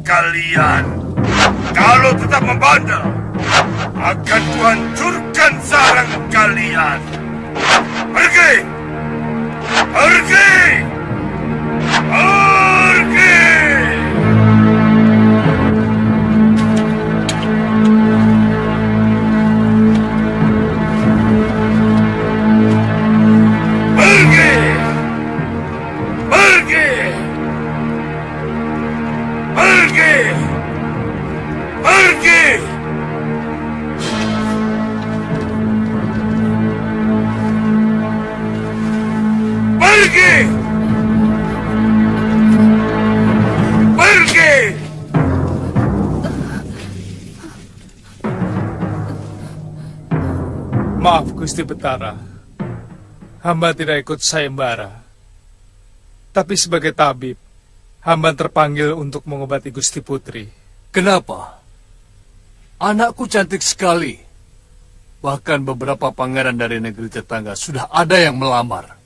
Kalian, kalau tetap membandel, akan kuhancurkan sarang kalian. Pergi! Pergi! Pergi! Pergi! Pergi! Pergi! Pergi! Pergi! Pergi! Maaf, Gusti Betara. Hamba tidak ikut sayembara. Tapi sebagai tabib, hamba terpanggil untuk mengobati Gusti Putri. Kenapa? Anakku cantik sekali. Bahkan beberapa pangeran dari negeri tetangga sudah ada yang melamar.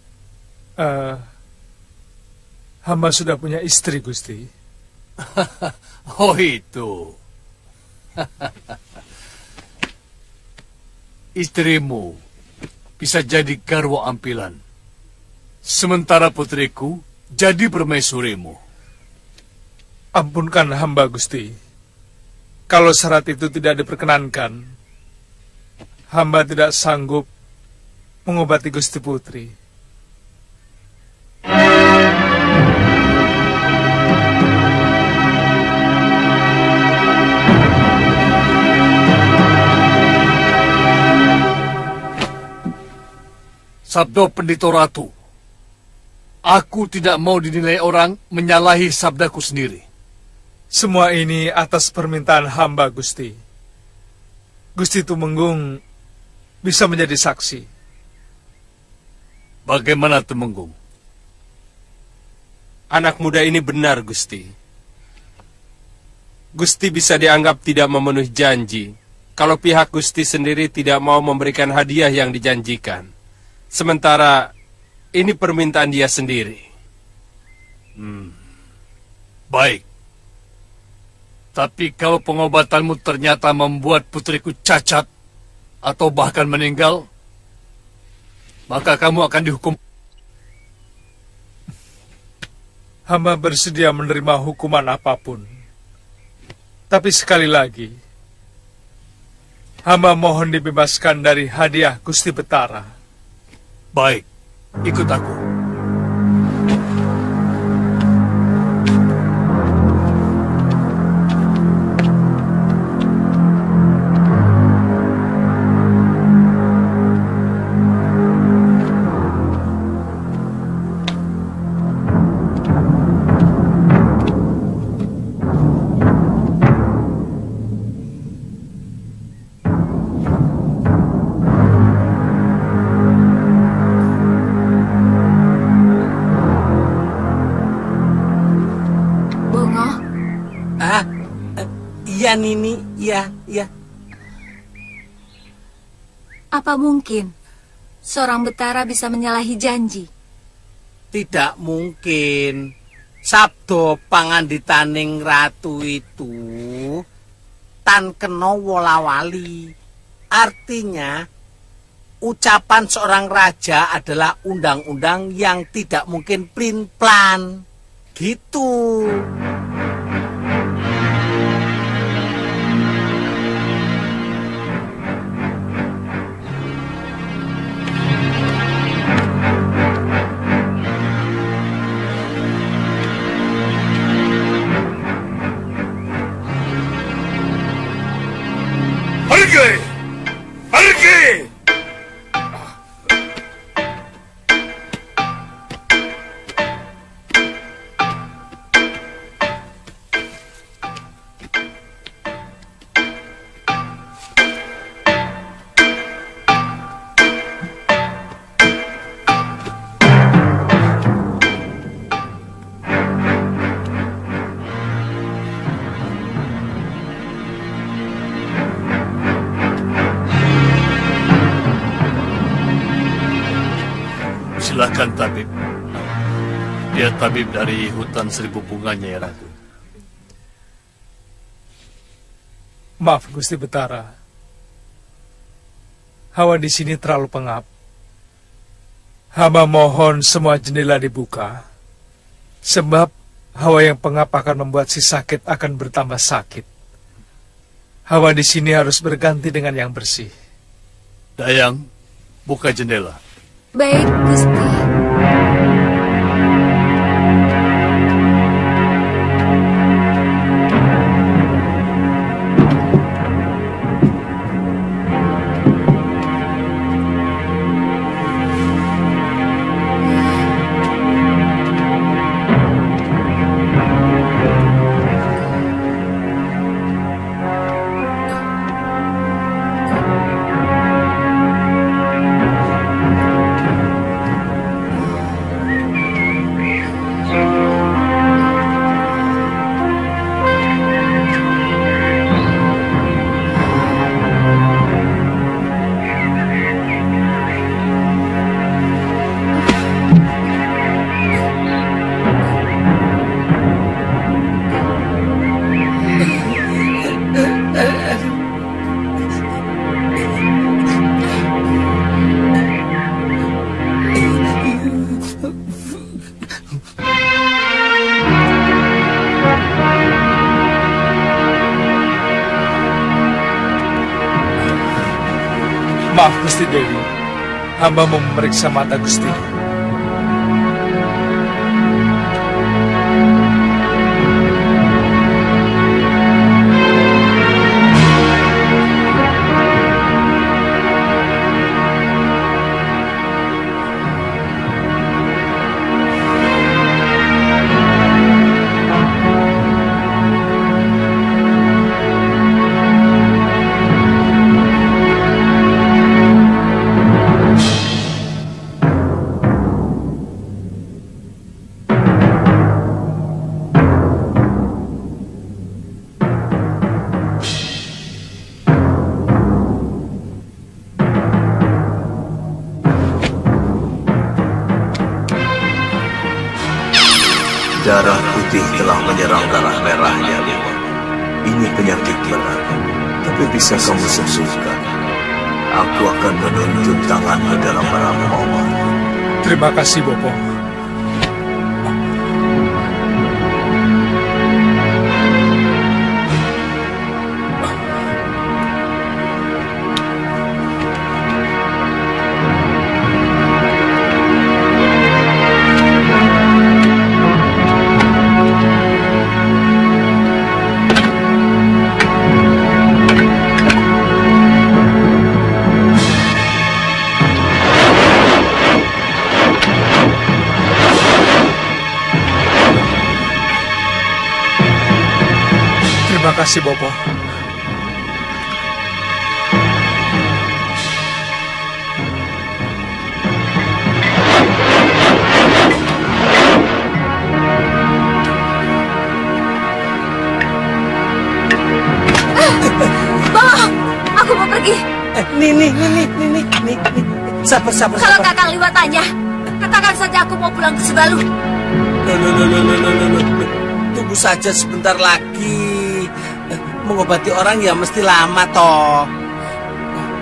Hamba sudah punya istri, Gusti. Oh itu. Istrimu bisa jadi garwa ampilan. Sementara putriku jadi permaisurimu. Ampunkan hamba, Gusti. Kalau syarat itu tidak diperkenankan, hamba tidak sanggup mengobati Gusti Putri. Sabdo Pendito Ratu, aku tidak mau dinilai orang menyalahi sabdaku sendiri. Semua ini atas permintaan hamba, Gusti. Gusti Tumenggung bisa menjadi saksi. Bagaimana Tumenggung? Anak muda ini benar, Gusti. Gusti bisa dianggap tidak memenuhi janji kalau pihak Gusti sendiri tidak mau memberikan hadiah yang dijanjikan. Sementara ini permintaan dia sendiri. Baik. Tapi kalau pengobatanmu ternyata membuat putriku cacat atau bahkan meninggal, maka kamu akan dihukum. Hamba bersedia menerima hukuman apapun. Tapi sekali lagi, hamba mohon dibebaskan dari hadiah Gusti Betara. Baik, ikut aku. Ah, iya Nini, iya, iya. Apa mungkin seorang Betara bisa menyalahi janji? Tidak mungkin. Sabdo panganditaning ratu itu tan kena wolawali. Artinya ucapan seorang raja adalah undang-undang yang tidak mungkin plin-plan. Gitu. Pergi! Pergi! Silakan tabib. Dia tabib dari hutan seribu bunganya ya Ratu. Maaf Gusti Betara. Hawa di sini terlalu pengap. Hamba mohon semua jendela dibuka. Sebab hawa yang pengap akan membuat si sakit akan bertambah sakit. Hawa di sini harus berganti dengan yang bersih. Dayang, buka jendela. Baik, Gusti. Maaf Gusti Dewi, hamba mau memeriksa mata Gusti. Darah putih telah menyerang darah merahnya, Dewa. Ini penyakit berat, tapi bisa kamu sembuhkan. Aku akan menunjuk tanganmu dalam merawat. Terima kasih, Bopo. Terima kasih, Bopo. Nih. Sabar. Kalau Kakang Liwat tanya, katakan saja aku mau pulang ke Sebalu. Loh. Tunggu saja sebentar lagi. Mengobati orang ya mesti lama toh.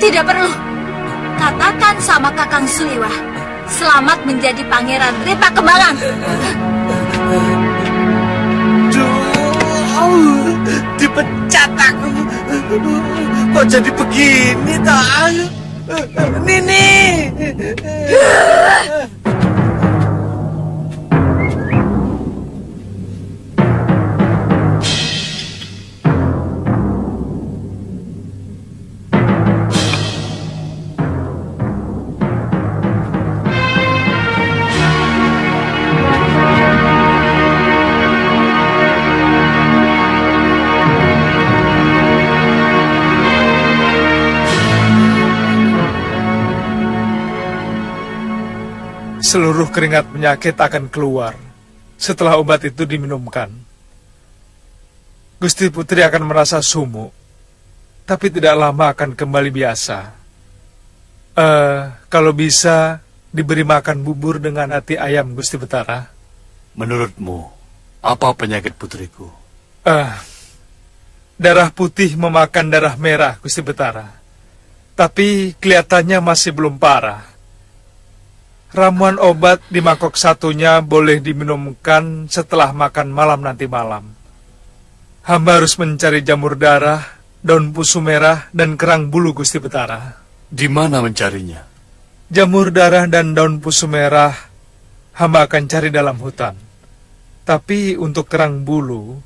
Tidak perlu. Katakan sama Kakang Suliwah, selamat menjadi Pangeran Ripa Kembangan. Dipecat aku. Kok jadi begini toh? Nini. Seluruh keringat penyakit akan keluar setelah obat itu diminumkan. Gusti Putri akan merasa sumuk, tapi tidak lama akan kembali biasa. Kalau bisa diberi makan bubur dengan hati ayam, Gusti Betara. Menurutmu, apa penyakit putriku? Darah putih memakan darah merah, Gusti Betara. Tapi kelihatannya masih belum parah. Ramuan obat di mangkok satunya boleh diminumkan setelah makan malam nanti malam. Hamba harus mencari jamur darah, daun pusu merah, dan kerang bulu, Gusti Betara. Di mana mencarinya? Jamur darah dan daun pusu merah hamba akan cari dalam hutan. Tapi untuk kerang bulu,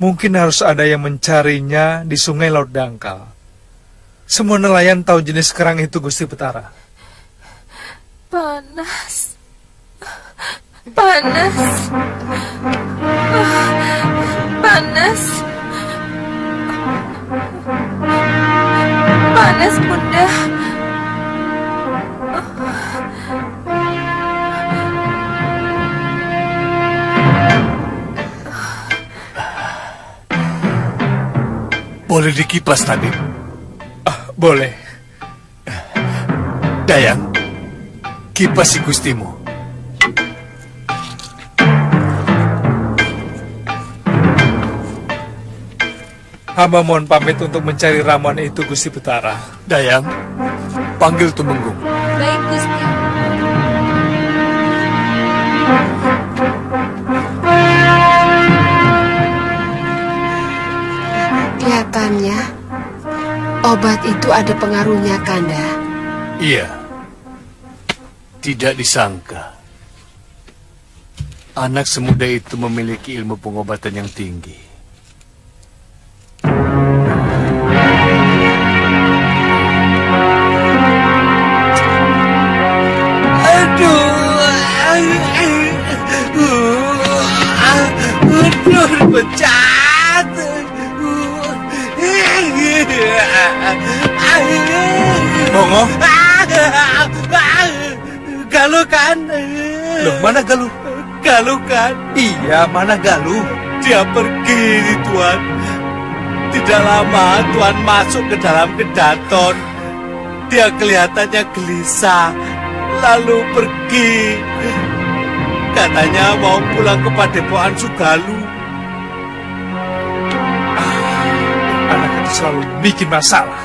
mungkin harus ada yang mencarinya di sungai Laut Dangkal. Semua nelayan tahu jenis kerang itu, Gusti Betara. Panas. Panas, Bunda. Boleh dikipas, Tabib? Boleh. Dayang, kipas si gustimu. Hamba mohon pamit untuk mencari ramuan itu, Gusti Betara. Dayang, panggil Tumenggung. Baik, Gusti. Kelihatannya obat itu ada pengaruhnya, Kanda. Iya. Tidak disangka anak semuda itu memiliki ilmu pengobatan yang tinggi. Pecat. Bongo? Galuh kan? Loh, mana Galuh? Galuh kan? Iya, mana Galuh? Dia pergi, Tuan. Tidak lama Tuan masuk ke dalam kedaton. Dia kelihatannya gelisah, lalu pergi. Katanya mau pulang ke Padepokan Sugalu. Anak itu selalu bikin masalah.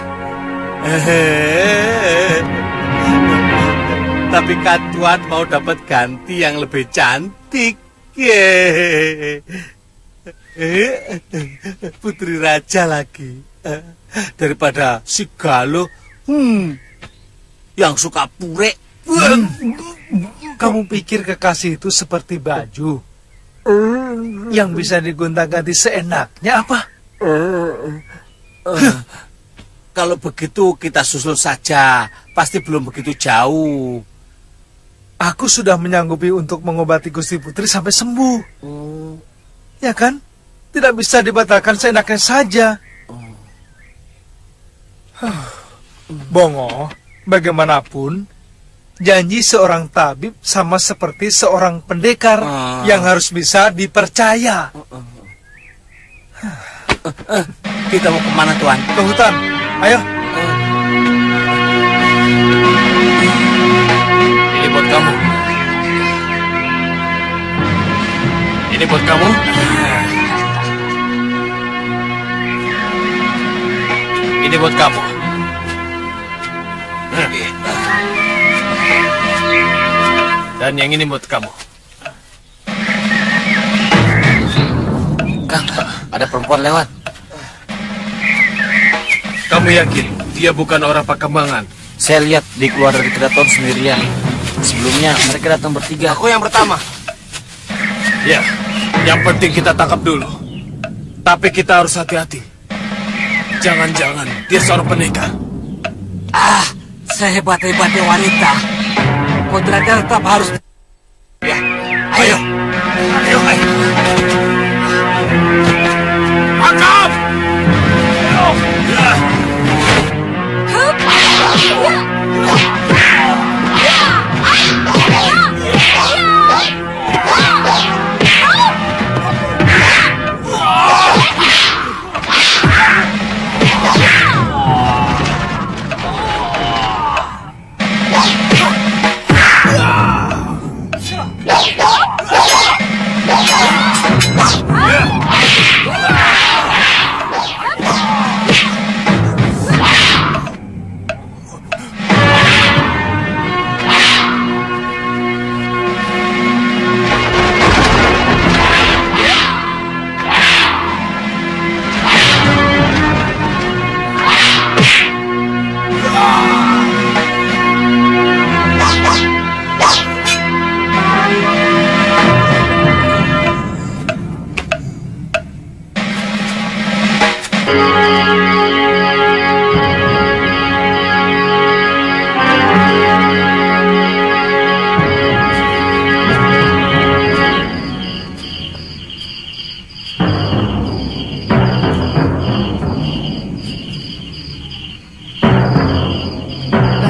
Tapi kan Tuan mau dapat ganti yang lebih cantik. Putri Raja lagi. Daripada si Galuh yang suka purek. Kamu pikir kekasih itu seperti baju yang bisa digonta-ganti seenaknya apa? Kalau begitu kita susul saja. Pasti belum begitu jauh. Aku sudah menyanggupi untuk mengobati Gusti Putri sampai sembuh. Ya kan? Tidak bisa dibatalkan seenaknya saja. Bongo, bagaimanapun, janji seorang tabib sama seperti seorang pendekar yang harus bisa dipercaya. Kita mau kemana, Tuan? Ke hutan, ayo. Ini buat kamu. Ini buat kamu. Ini buat kamu. Dan yang ini buat kamu. Kang, ada perempuan lewat. Kamu yakin dia bukan orang Pakambangan? Saya lihat dia keluar dari keraton sendirian. Sebelumnya mereka datang bertiga. Aku yang pertama. Ya, yang penting kita tangkap dulu. Tapi kita harus hati-hati. Jangan-jangan dia seorang pendekar. Sehebat-hebatnya wanita, kodratnya tetap harus. Ya, ayo. Ayo, ayo. Tangkap!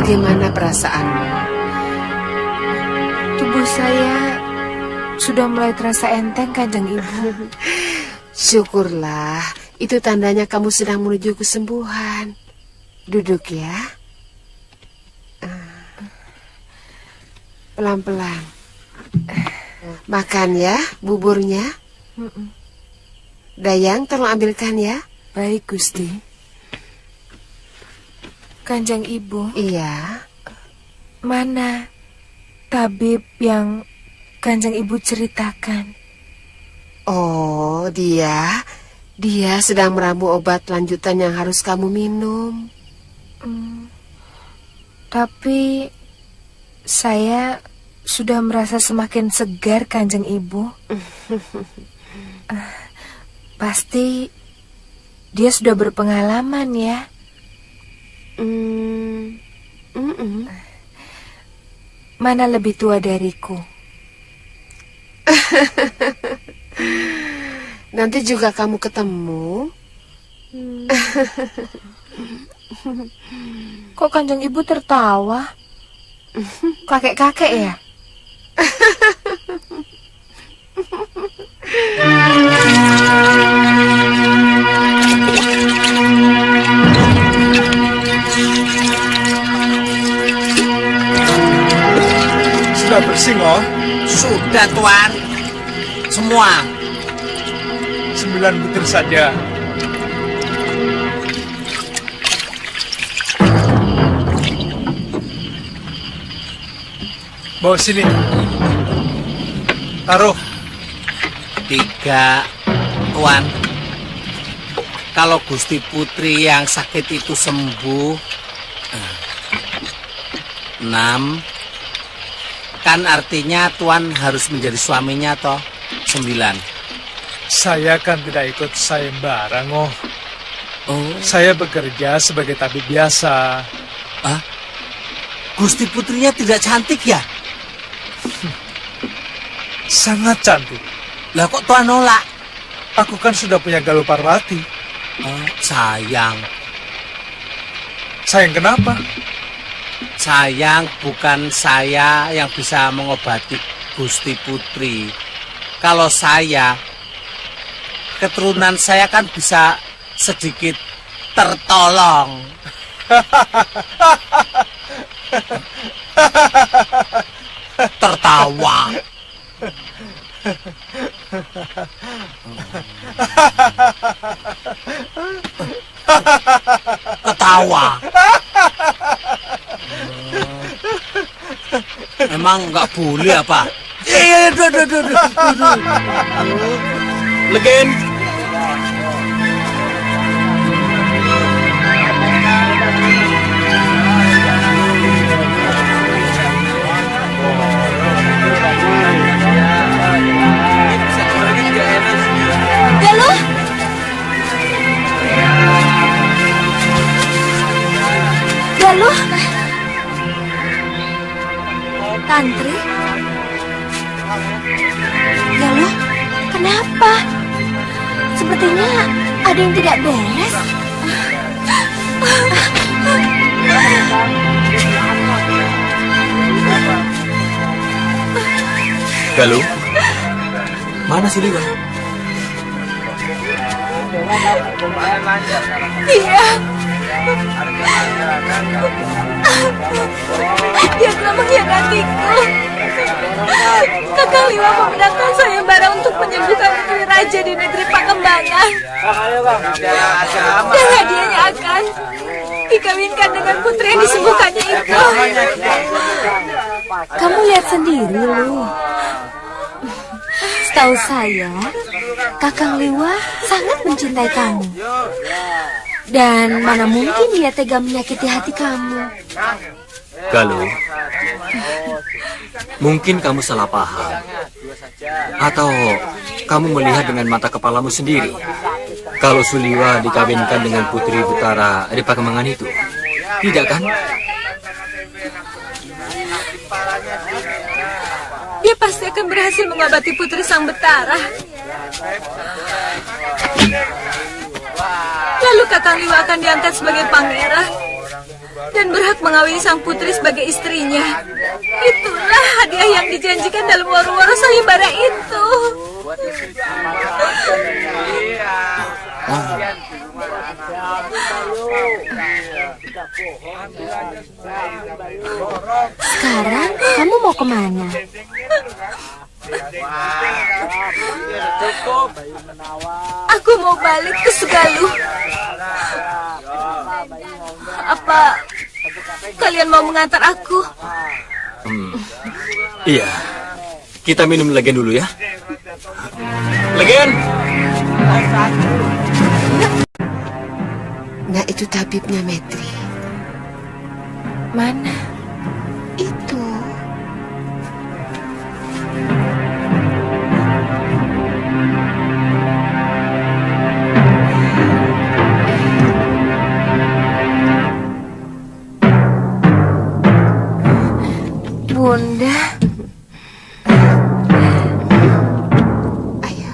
Bagaimana perasaanmu? Tubuh saya sudah mulai terasa enteng, Kanjeng Ibu. Syukurlah, itu tandanya kamu sedang menuju kesembuhan. Duduk ya. Pelan-pelan. Makan ya, buburnya. Dayang, tolong ambilkan ya. Baik, Gusti. Kanjeng Ibu. Iya. Mana tabib yang Kanjeng Ibu ceritakan? Oh, dia sedang meramu obat lanjutan yang harus kamu minum. Tapi saya sudah merasa semakin segar, Kanjeng Ibu. Pasti dia sudah berpengalaman ya. Mana lebih tua dariku? Nanti juga kamu ketemu. Kok Kanjeng Ibu tertawa? Kakek-kakek ya? Sudah bersih, Ngoh? Sudah, Tuan. Semua. 9 butir saja. Bawa sini. Taruh. 3, Tuan. Kalau Gusti Putri yang sakit itu sembuh. 6. Kan artinya Tuan harus menjadi suaminya toh. 9. Saya kan tidak ikut sayembara, Ngoh. Oh. Saya bekerja sebagai tabib biasa. Gusti Putrinya tidak cantik ya? Sangat cantik. Lah kok Tuan nolak? Aku kan sudah punya Galuh Parwati. Sayang. Sayang kenapa? Sayang bukan saya yang bisa mengobati Gusti Putri. Kalau saya, keturunan saya kan bisa sedikit tertolong. Tertawa. Ketawa. Emang nggak boleh apa? Legen. Galuh! Galuh! Tantri? Galuh, kenapa? Sepertinya ada yang tidak beres. Galuh, mana si Liwa? Dia telah mengkhianatiku. Kakang Liwa memenangkan sayembara untuk menyembuhkan putri raja di negeri Pakembangan. Dan hadiahnya akan dikawinkan dengan putri yang disembuhkannya itu. Kamu lihat sendiri, Lu. Setahu saya, Kakang Liwa sangat mencintai kamu. Dan mana mungkin dia tega menyakiti hati kamu. Galuh, mungkin kamu salah paham. Atau kamu melihat dengan mata kepalamu sendiri. Kalau Suliwa dikawinkan dengan Putri Betara di Pakembangan itu. Tidak kan? Dia pasti akan berhasil mengobati Putri Sang Betara. Lalu Kakang Liwa akan diangkat sebagai pangeran dan berhak mengawini sang putri sebagai istrinya. Itulah hadiah yang dijanjikan dalam waro-waro sayembara itu. Sekarang kamu mau kemana? Aku mau balik ke Segaluh. Apa kalian mau mengantar aku? Iya. Kita minum Legen dulu ya. Legen! Nah, itu tabibnya, Metri. Mana? Itu. Bunda. Ayo.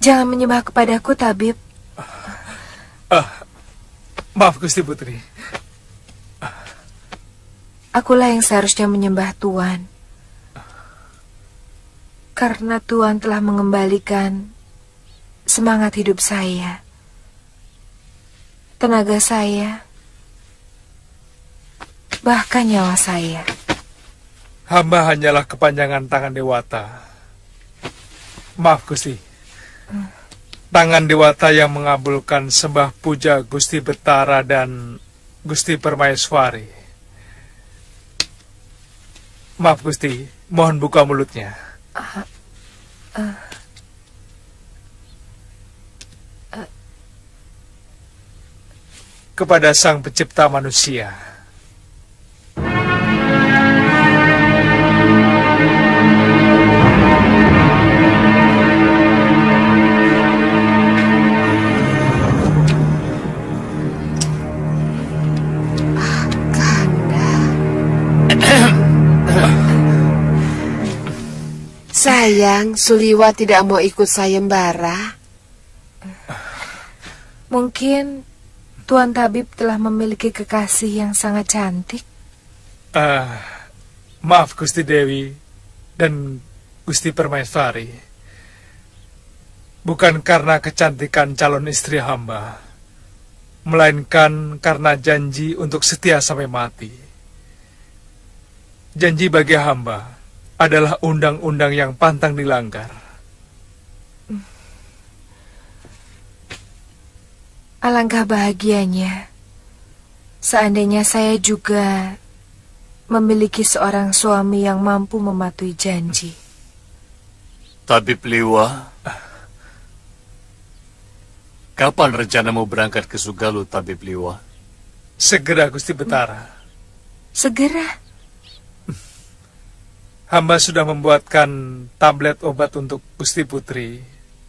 Jangan menyembah kepadaku, tabib. Maaf, Gusti Putri. Akulah yang seharusnya menyembah Tuan. Karena Tuan telah mengembalikan semangat hidup saya, tenaga saya, bahkan nyawa saya. Hamba hanyalah kepanjangan tangan Dewata. Maaf, Gusti. Tangan Dewata yang mengabulkan sembah puja Gusti Betara dan Gusti Permaiswari. Maaf, Gusti. Mohon buka mulutnya. Kepada Sang Pencipta manusia. Sayang, Suliwa tidak mau ikut sayembara. Mungkin Tuan Tabib telah memiliki kekasih yang sangat cantik. Maaf, Gusti Dewi dan Gusti Permaiswari, bukan karena kecantikan calon istri hamba, melainkan karena janji untuk setia sampai mati. Janji bagi hamba adalah undang-undang yang pantang dilanggar. Alangkah bahagianya seandainya saya juga memiliki seorang suami yang mampu mematuhi janji. Tabib Liwa, kapan rencanamu berangkat ke Sugalu, Tabib Liwa? Segera, Gusti Betara. Segera? Hamba sudah membuatkan tablet obat untuk Gusti Putri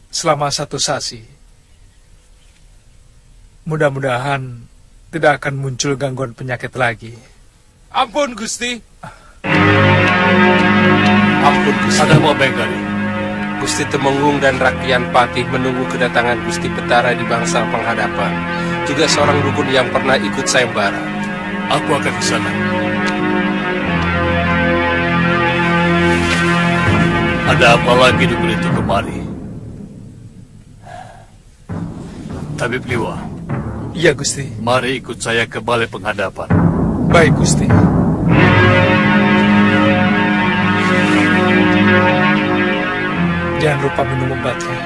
selama 1 sasi. Mudah-mudahan tidak akan muncul gangguan penyakit lagi. Ampun, Gusti. Ampun, Gusti. Ada apa, Benggari? Gusti Temenggung dan Rakyat Patih menunggu kedatangan Gusti Betara di bangsa penghadapan. Juga seorang dukun yang pernah ikut sayembara. Aku akan ke sana. Ada apa lagi dukun itu kemari? Tabib Liwa. Iya, Gusti. Mari ikut saya ke balai penghadapan. Baik, Gusti. Jangan lupa minum obatnya.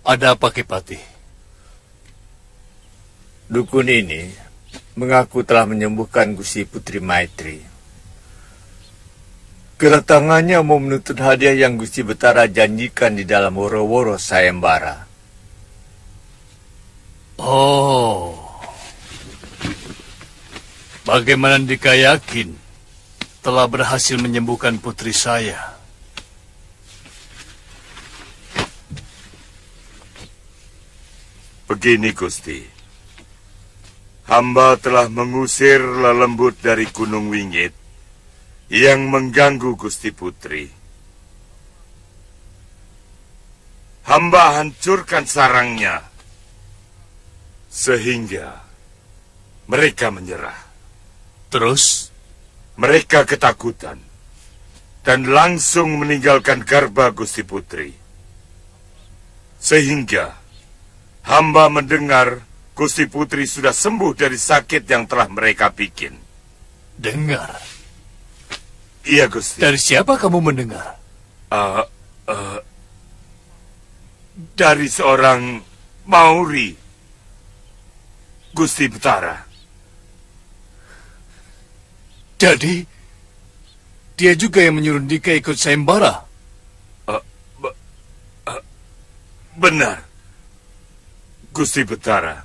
Ada apa, Kipati? Dukun ini mengaku telah menyembuhkan Gusti Putri Maitri. Kedatangannya mau menuntut hadiah yang Gusti Betara janjikan di dalam woro-woro sayembara. Oh. Bagaimana Andika yakin telah berhasil menyembuhkan putri saya? Begini, Gusti. Hamba telah mengusir lelembut dari Gunung Wingit yang mengganggu Gusti Putri. Hamba hancurkan sarangnya sehingga mereka menyerah. Terus? Mereka ketakutan dan langsung meninggalkan garba Gusti Putri. Sehingga hamba mendengar Gusti Putri sudah sembuh dari sakit yang telah mereka bikin. Dengar? Iya, Gusti. Dari siapa kamu mendengar? Dari seorang Mauri, Gusti Betara. Jadi, dia juga yang menyuruh Dika ikut sayembara? Benar, Gusti Betara.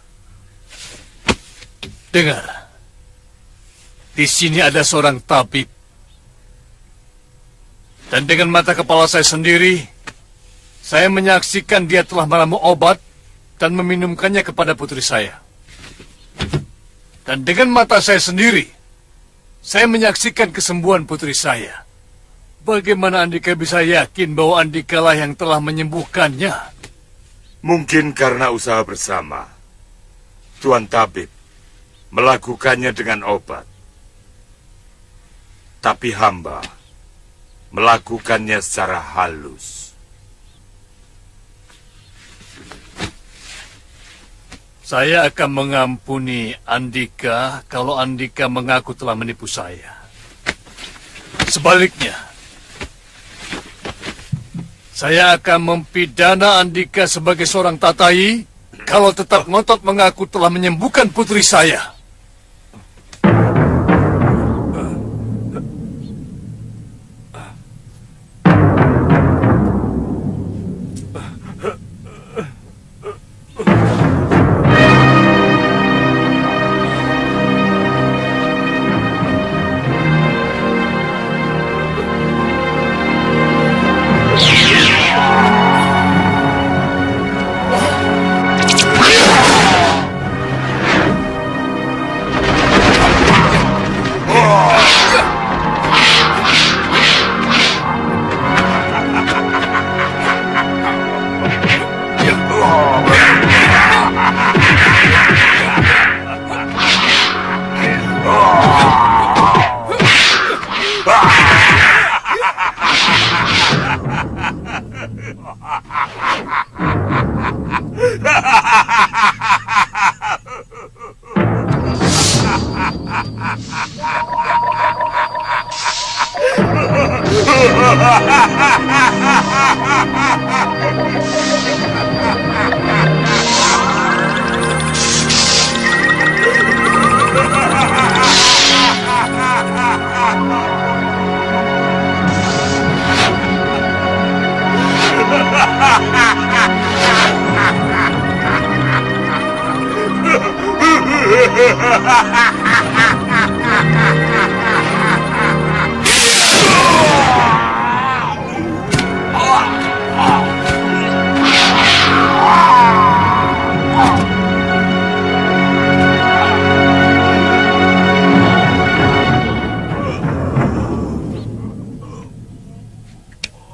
Dengar, di sini ada seorang tabib. Dan dengan mata kepala saya sendiri, saya menyaksikan dia telah meramu obat dan meminumkannya kepada putri saya. Dan dengan mata saya sendiri, saya menyaksikan kesembuhan putri saya. Bagaimana Andika bisa yakin bahwa Andika lah yang telah menyembuhkannya? Mungkin karena usaha bersama, Tuan Tabib melakukannya dengan obat. Tapi hamba melakukannya secara halus. Saya akan mengampuni Andika kalau Andika mengaku telah menipu saya. Sebaliknya, saya akan mempidana Andika sebagai seorang tatai kalau tetap ngotot mengaku telah menyembuhkan putri saya.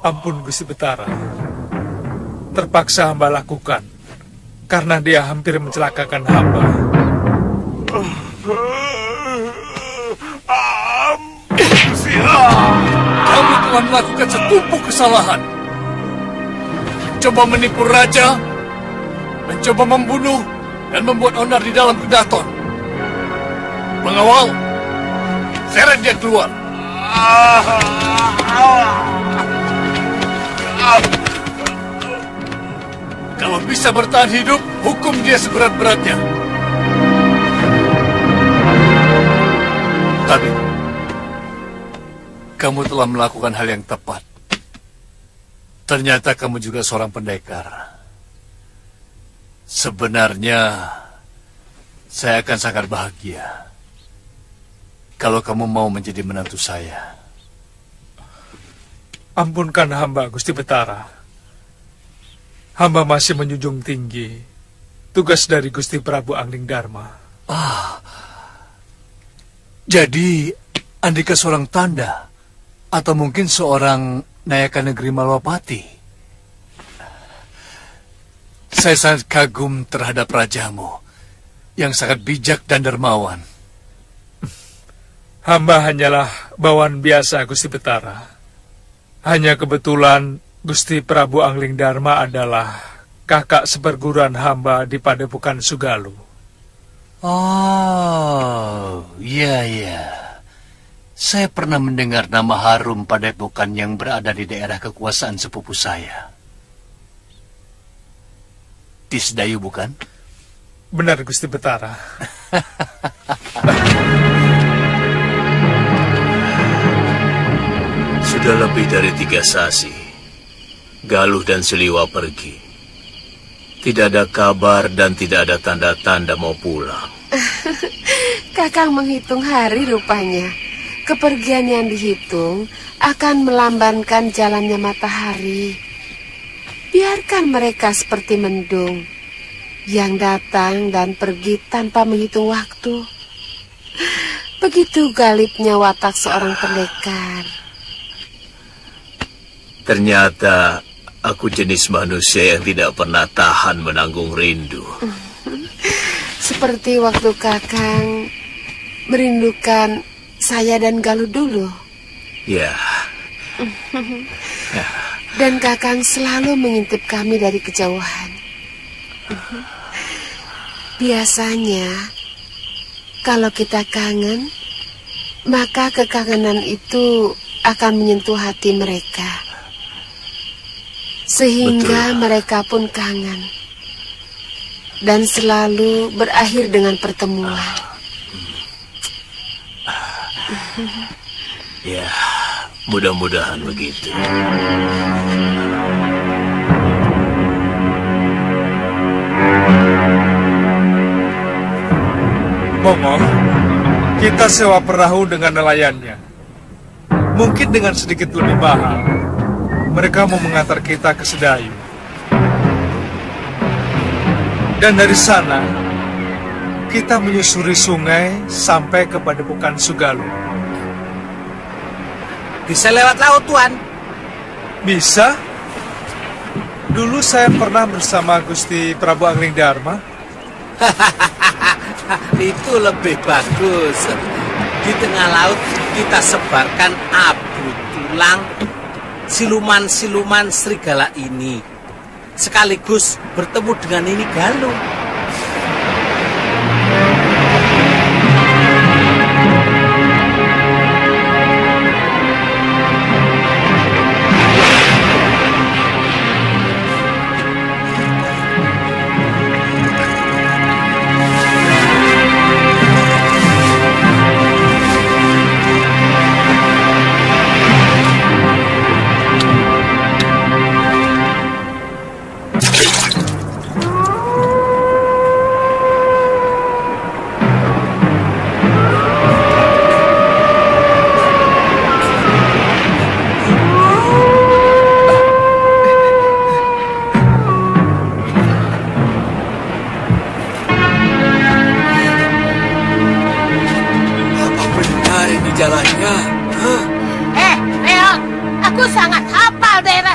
Ampun Gusti Betara. Terpaksa hamba lakukan, karena dia hampir mencelakakan hamba. Kamu telah melakukan setumpuk kesalahan. Coba menipu raja, mencoba membunuh, dan membuat onar di dalam kedaton. Pengawal, seret dia keluar. Kalau bisa bertahan hidup, hukum dia seberat-beratnya. Tapi kamu telah melakukan hal yang tepat. Ternyata kamu juga seorang pendekar. Sebenarnya, saya akan sangat bahagia kalau kamu mau menjadi menantu saya. Ampunkan hamba, Gusti Betara. Hamba masih menjunjung tinggi tugas dari Gusti Prabu Anglingdarma. Jadi, Andika seorang tanda, atau mungkin seorang Nayaka Negeri Malwapati. Saya sangat kagum terhadap rajamu, yang sangat bijak dan dermawan. Hamba hanyalah bawahan biasa, Gusti Betara. Hanya kebetulan Gusti Prabu Anglingdarma adalah kakak seperguruan hamba di Padepokan Sugalu. Oh, iya. Saya pernah mendengar nama harum Padepokan yang berada di daerah kekuasaan sepupu saya. Tisdayu, bukan? Benar, Gusti Betara. Sudah lebih dari 3 sasi. Galuh dan Suliwa pergi. Tidak ada kabar dan tidak ada tanda-tanda mau pulang. Kakang menghitung hari rupanya. Kepergian yang dihitung akan melambankan jalannya matahari. Biarkan mereka seperti mendung yang datang dan pergi tanpa menghitung waktu. Begitu galibnya watak seorang pendekar. Ternyata aku jenis manusia yang tidak pernah tahan menanggung rindu. Seperti waktu Kakang merindukan saya dan Galuh dulu. Ya. Dan Kakang selalu mengintip kami dari kejauhan. Biasanya, kalau kita kangen, maka kekangenan itu akan menyentuh hati mereka. Sehingga mereka pun kangen. Dan selalu berakhir dengan pertemuan. Ya, mudah-mudahan begitu. Momo, kita sewa perahu dengan nelayannya. Mungkin dengan sedikit lebih mahal, mereka mau mengantar kita ke Sedayu. Dan dari sana, kita menyusuri sungai sampai ke Padepokan Sugalu. Bisa lewat laut, Tuan. Bisa? Dulu saya pernah bersama Gusti Prabu Anglingdarma. Itu lebih bagus. Di tengah laut kita sebarkan abu tulang siluman-siluman serigala ini. Sekaligus bertemu dengan ini Galuh. Aku sangat hafal daerah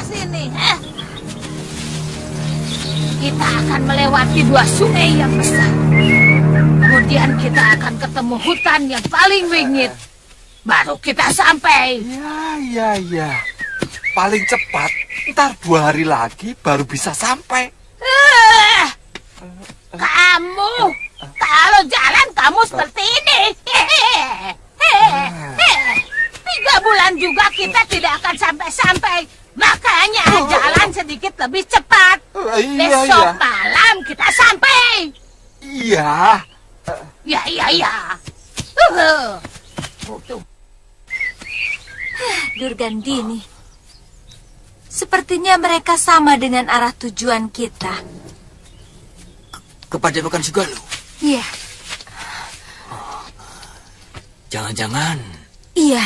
melewati 2 sungai yang besar. Kemudian kita akan ketemu hutan yang paling wingit. Baru kita sampai. Ya. Paling cepat, ntar 2 hari lagi baru bisa sampai. Kamu, kalau jalan kamu seperti ini. 3 bulan juga kita tidak akan sampai-sampai. Makanya jalan sedikit lebih cepat. Besok malam kita sampai. Iya. Ya. Durgandini, sepertinya mereka sama dengan arah tujuan kita. Ke Padepokan Sugalu? Iya. Jangan-jangan... Iya,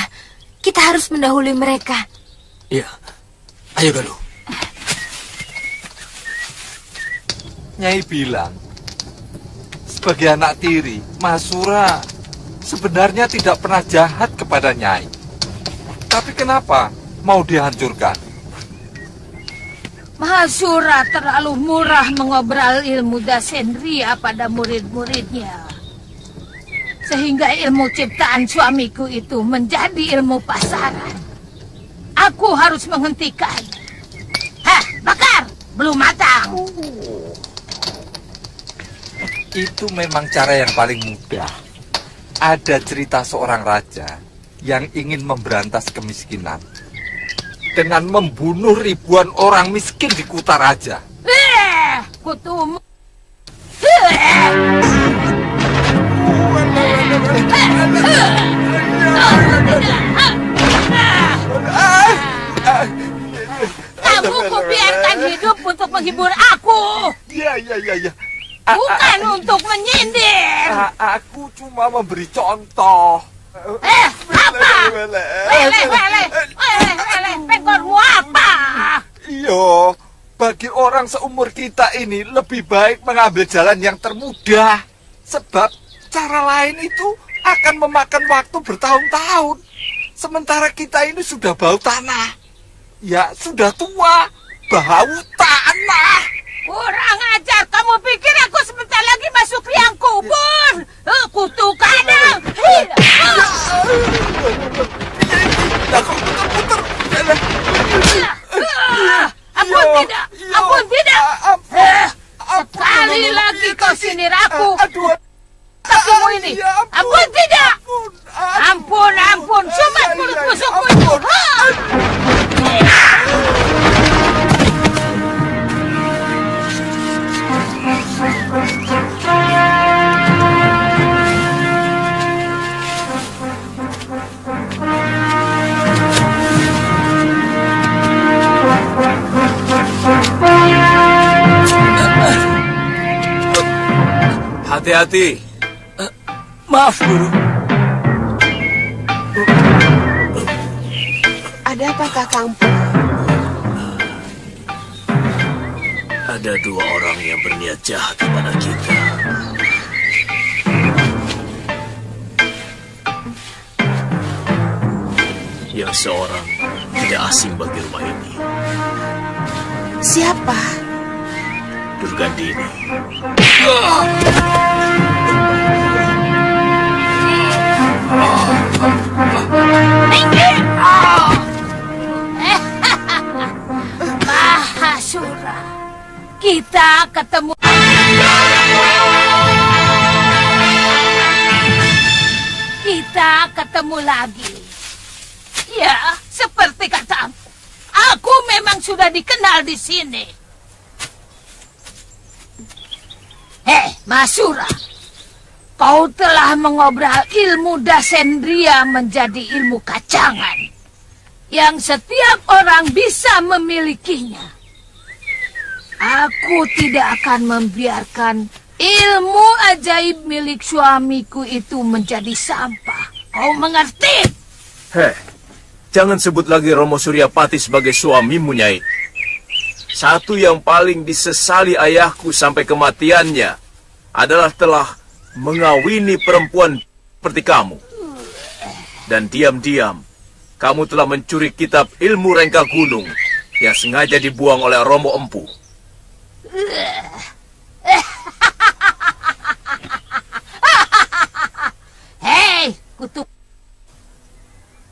kita harus mendahului mereka. Iya. Ayo, Galuh. Nyai bilang, sebagai anak tiri, Mahasura sebenarnya tidak pernah jahat kepada Nyai. Tapi kenapa mau dihancurkan? Mahasura terlalu murah mengobral ilmu Dasendria pada murid-muridnya. Sehingga ilmu ciptaan suamiku itu menjadi ilmu pasaran. Aku harus menghentikan. Bakar! Belum matang. Itu memang cara yang paling mudah. Ada cerita seorang raja yang ingin memberantas kemiskinan dengan membunuh ribuan orang miskin di Kuta Raja. Kutumu. Kamu kubiarkan hidup untuk menghibur aku. Iya. Bukan untuk menyindir. Aku cuma memberi contoh. Apa? Lele, pengkormu apa? Iyo, bagi orang seumur kita ini lebih baik mengambil jalan yang termudah. Sebab cara lain itu akan memakan waktu bertahun-tahun. Sementara kita ini sudah bau tanah. Ya, sudah tua, bau tanah. Kurang ajar, kamu pikir aku sebentar lagi masuk liang kubur? Kutukan. Ampun tidak. Sekali lagi kau sinir aku. Kakimu ini. Ampun tidak. Ampun. Sumat mulut busukmu itu. Hati-hati. Maaf, Guru. Ada apa, Kakang? Ada 2 orang yang berniat jahat kepada kita. Yang seorang tidak asing bagi rumah ini. Siapa? Durgandini. Mahasura, kita ketemu. Kita ketemu lagi. Ya, seperti katamu, aku memang sudah dikenal di sini. Mahasura, kau telah mengobral ilmu Dasendria menjadi ilmu kacangan yang setiap orang bisa memilikinya. Aku tidak akan membiarkan ilmu ajaib milik suamiku itu menjadi sampah. Kau mengerti? Jangan sebut lagi Romo Suryapati sebagai suamimu, Nyai. Satu yang paling disesali ayahku sampai kematiannya adalah telah mengawini perempuan seperti kamu. Dan diam-diam, kamu telah mencuri kitab ilmu Rengka Gunung yang sengaja dibuang oleh Romo Empu. kutuk.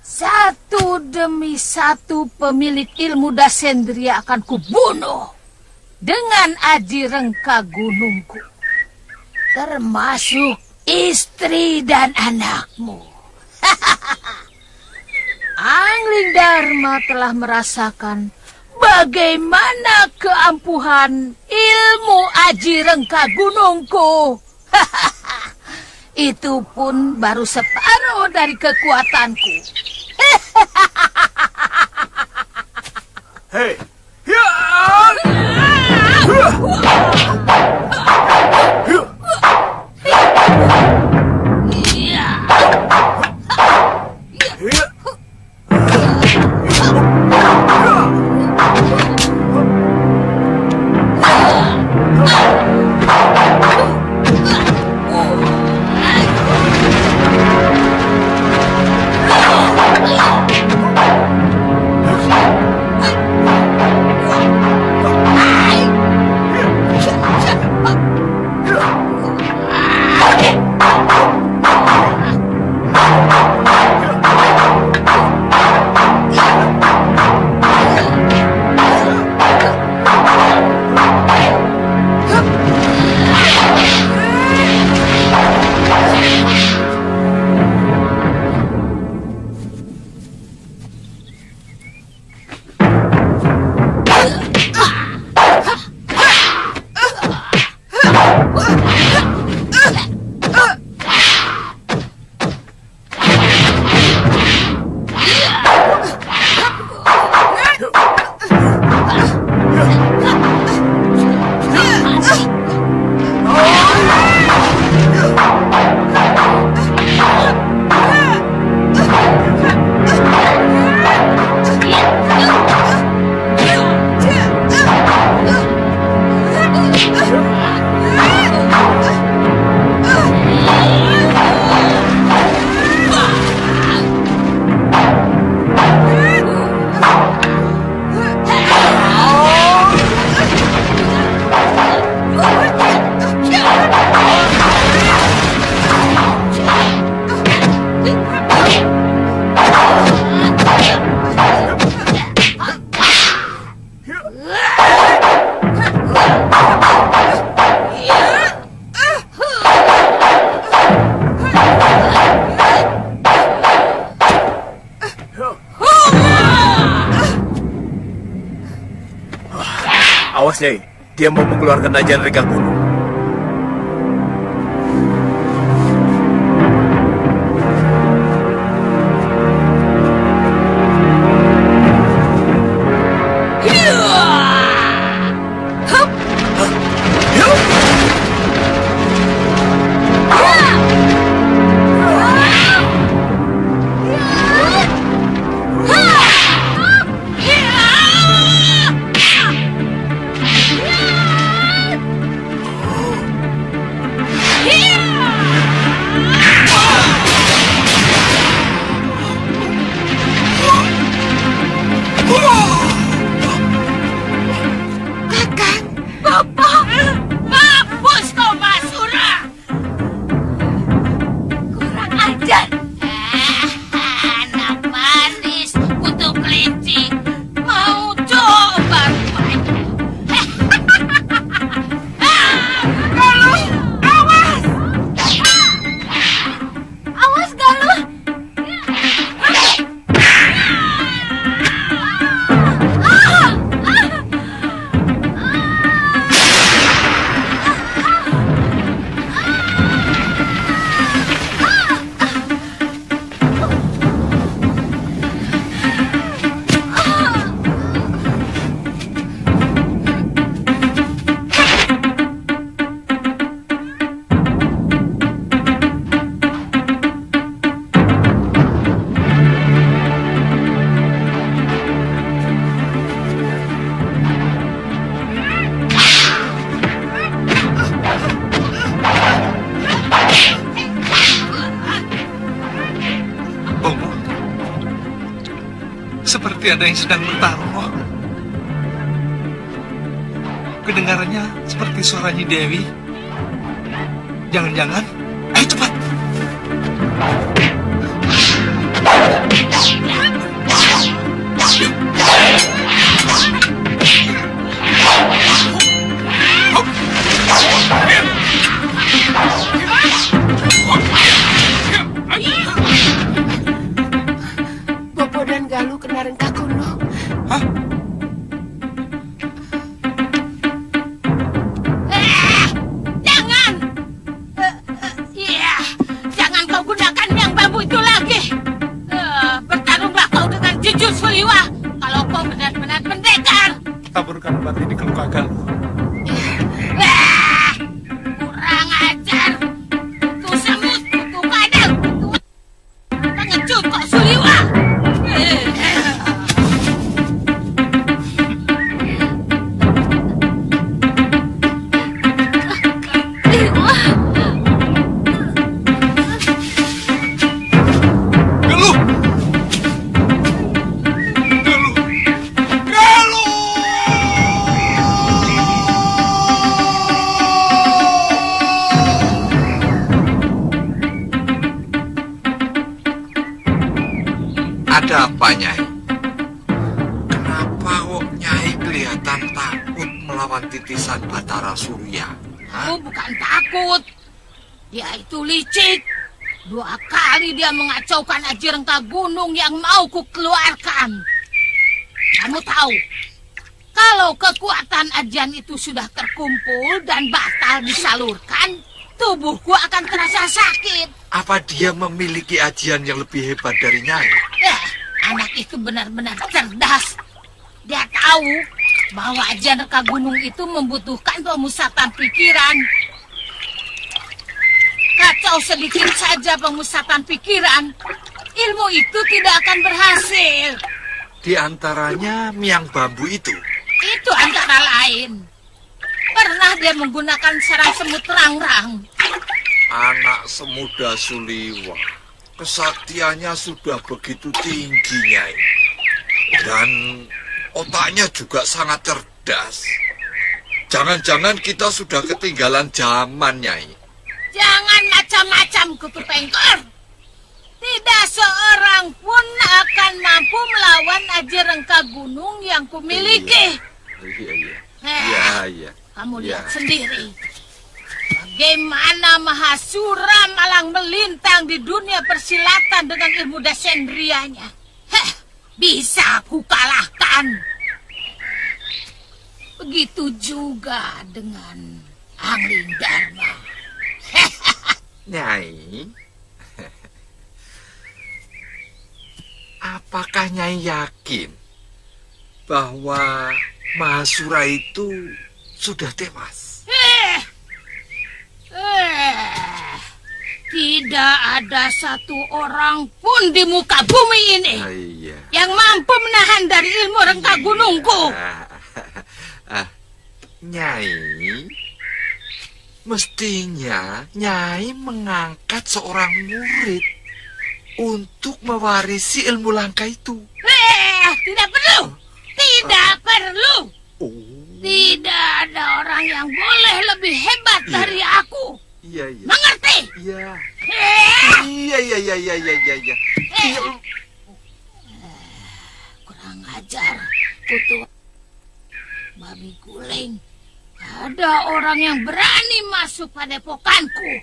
Satu demi satu pemilik ilmu Dasendria akan kubunuh dengan Aji Rengka gunungku, termasuk istri dan anakmu. Angling Dharma telah merasakan bagaimana keampuhan ilmu Aji Rengka gunungku. Itu pun baru separuh dari kekuatanku. Hei, Awas, Nyai. Dia mau mengeluarkan ajian Rengka Gunung. Seperti ada yang sedang bertarung. Kedengarannya seperti suara Nyi Dewi. Jangan-jangan, ayo cepat. Rengka Gunung. Hah? Jangan! Jangan kau gunakan yang bambu itu lagi. Bertarunglah kau dengan jujur Suliwa. Kalau kau benar-benar pendekar. Taburkan obat ini ke luka Galuh. Kurang ajar. Kutu semut, kutu kadal, kutu... Pengecut kau Suliwa. Ada apa, Nyai? Kenapa kok Nyai kelihatan takut melawan titisan Batara Surya? Aku bukan takut. Dia itu licik. 2 kali dia mengacaukan Aji Rengka Gunung yang mau kukeluarkan. Kamu tahu, kalau kekuatan ajian itu sudah terkumpul dan batal disalurkan, tubuhku akan terasa sakit. Apa dia memiliki ajian yang lebih hebat dari Nyai? Anak itu benar-benar cerdas. Dia tahu bahwa ajian Rengka Gunung itu membutuhkan pemusatan pikiran. Kacau sedikit saja pemusatan pikiran, ilmu itu tidak akan berhasil. Di antaranya miang bambu itu. Itu antara lain. Pernah dia menggunakan sarang semut rangrang. Anak semuda Suliwa, kesaktiannya sudah begitu tinggi, Nyai. Dan otaknya juga sangat cerdas. Jangan-jangan kita sudah ketinggalan zaman, Nyai. Jangan macam-macam, Kutu Pengkor. Tidak seorang pun akan mampu melawan Aji Rengka Gunung yang kumiliki. Iya. Kamu lihat sendiri. Bagaimana Mahasura malang melintang di dunia persilatan dengan ilmu dasendrianya. Bisa aku kalahkan. Begitu juga dengan Angling Dharma. Nyai, apakah Nyai yakin bahwa Mahasura itu sudah tewas? Tidak ada satu orang pun di muka bumi ini yang mampu menahan dari ilmu Rengka Gunungku. Nyai, mestinya Nyai mengangkat seorang murid untuk mewarisi ilmu langka itu. Tidak perlu. Tidak perlu. Tidak ada orang yang boleh lebih hebat dari aku. Iya. Mengerti? Iya. Kurang ajar, Kutu babi guling. Ada orang yang berani masuk padepokanku.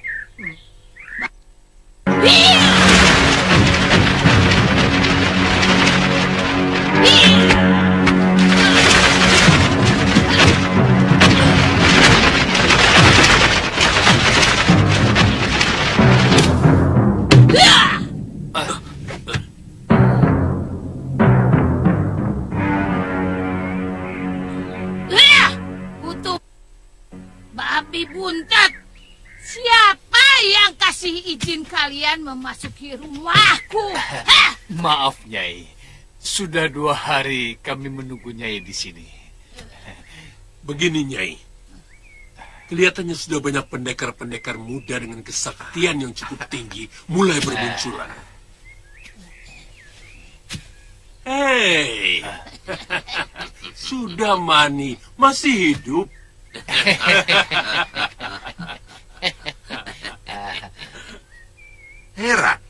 Kutu babi buntat. Siapa yang kasih izin kalian memasuki rumahku? Maaf, Nyai. Sudah 2 hari kami menunggu Nyai di sini. Begini, Nyai. Kelihatannya sudah banyak pendekar-pendekar muda dengan kesaktian yang cukup tinggi mulai bermunculan. Hei, sudah Mani, masih hidup. Heran.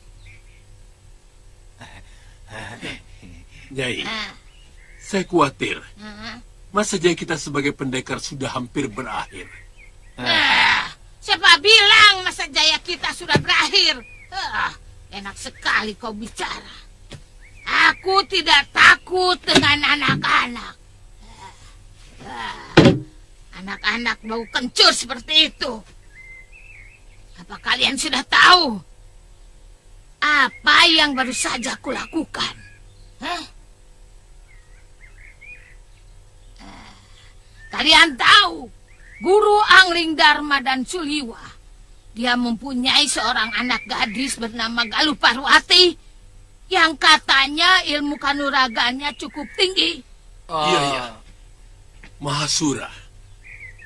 Nyai, saya khawatir. Masa jaya kita sebagai pendekar sudah hampir berakhir. Siapa bilang masa jaya kita sudah berakhir? Enak sekali kau bicara. Aku tidak takut dengan anak-anak. Anak-anak bau kencur seperti itu. Apa kalian sudah tahu apa yang baru saja kulakukan? Kalian tahu Guru Angling Dharma dan Suliwa, dia mempunyai seorang anak gadis bernama Galuh Parwati yang katanya ilmu kanuraganya cukup tinggi. Iya. Mahasura.